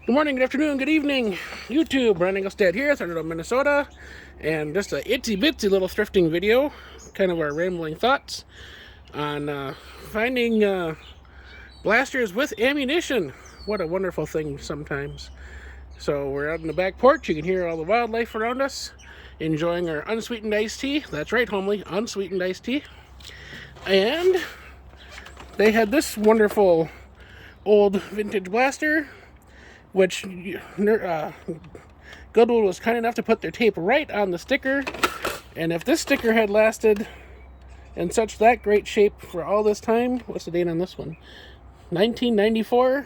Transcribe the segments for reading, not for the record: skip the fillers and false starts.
Good morning, good afternoon, good evening, YouTube. Brian Engelstad here, Thunderdome, Minnesota, and just a itsy bitsy little thrifting video, kind of our rambling thoughts on finding blasters with ammunition. What a wonderful thing sometimes. So we're out in the back porch. You can hear all the wildlife around us, enjoying our unsweetened iced tea. That's right, homely, unsweetened iced tea. And they had this wonderful old vintage blaster, which Goodwill was kind enough to put their tape right on the sticker. And if this sticker had lasted in such that great shape for all this time, what's the date on this one? 1994.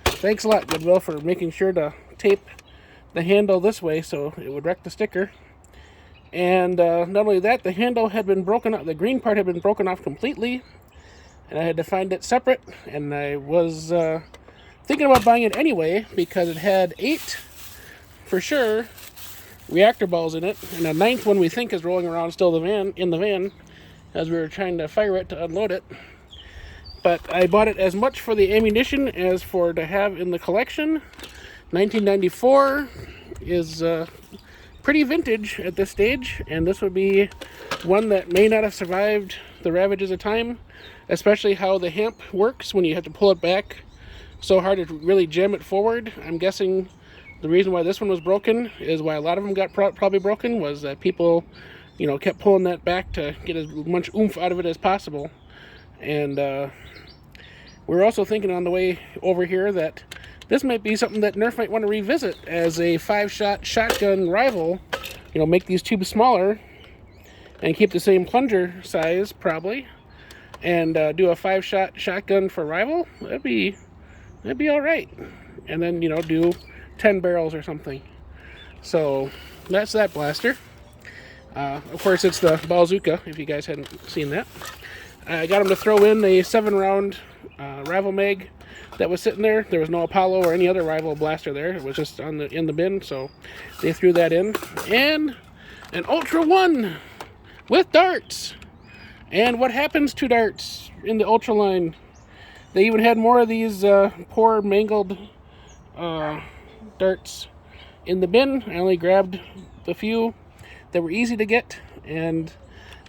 Thanks a lot, Goodwill, for making sure to tape the handle this way so it would wreck the sticker. And not only that, the handle had been broken off, the green part had been broken off completely, and I had to find it separate. And I was thinking about buying it anyway because it had 8, for sure, reactor balls in it, and a 9th one we think is rolling around still in the van as we were trying to fire it to unload it. But I bought it as much for the ammunition as for to have in the collection. 1994 is pretty vintage at this stage, and this would be one that may not have survived the ravages of time, especially how the hamp works when you have to pull it back so hard to really jam it forward. I'm guessing the reason why this one was broken is why a lot of them got probably broken was that people, kept pulling that back to get as much oomph out of it as possible. And we're also thinking on the way over here that this might be something that Nerf might want to revisit as a 5-shot shotgun rival. Make these tubes smaller and keep the same plunger size probably, and do a 5-shot shotgun for rival. That'd be all right. And then do 10 barrels or something. So that's that blaster. Of course, it's the bazooka, if you guys hadn't seen that. I got them to throw in a 7-round rival mag that was sitting there. There was no Apollo or any other rival blaster there. It was just in the bin, so they threw that in. And an Ultra 1 with darts. And what happens to darts in the Ultra line? They even had more of these poor mangled darts in the bin. I only grabbed the few that were easy to get, and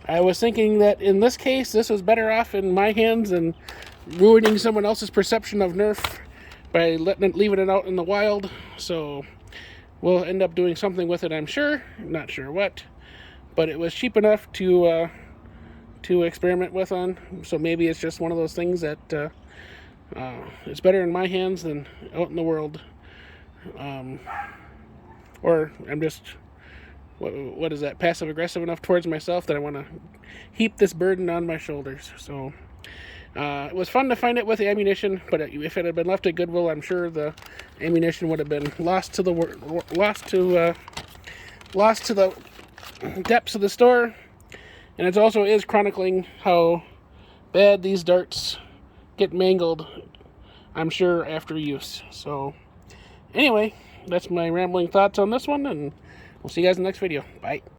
I was thinking that in this case, this was better off in my hands than ruining someone else's perception of Nerf by leaving it out in the wild. So we'll end up doing something with it, I'm sure. Not sure what, but it was cheap enough to experiment with on. So maybe it's just one of those things that it's better in my hands than out in the world. Or I'm just, what is that, passive aggressive enough towards myself that I want to heap this burden on my shoulders. So it was fun to find it with the ammunition, but if it had been left at Goodwill, I'm sure the ammunition would have been lost to the depths of the store. And it also is chronicling how bad these darts get mangled, I'm sure, after use. So anyway, that's my rambling thoughts on this one, and we'll see you guys in the next video. Bye.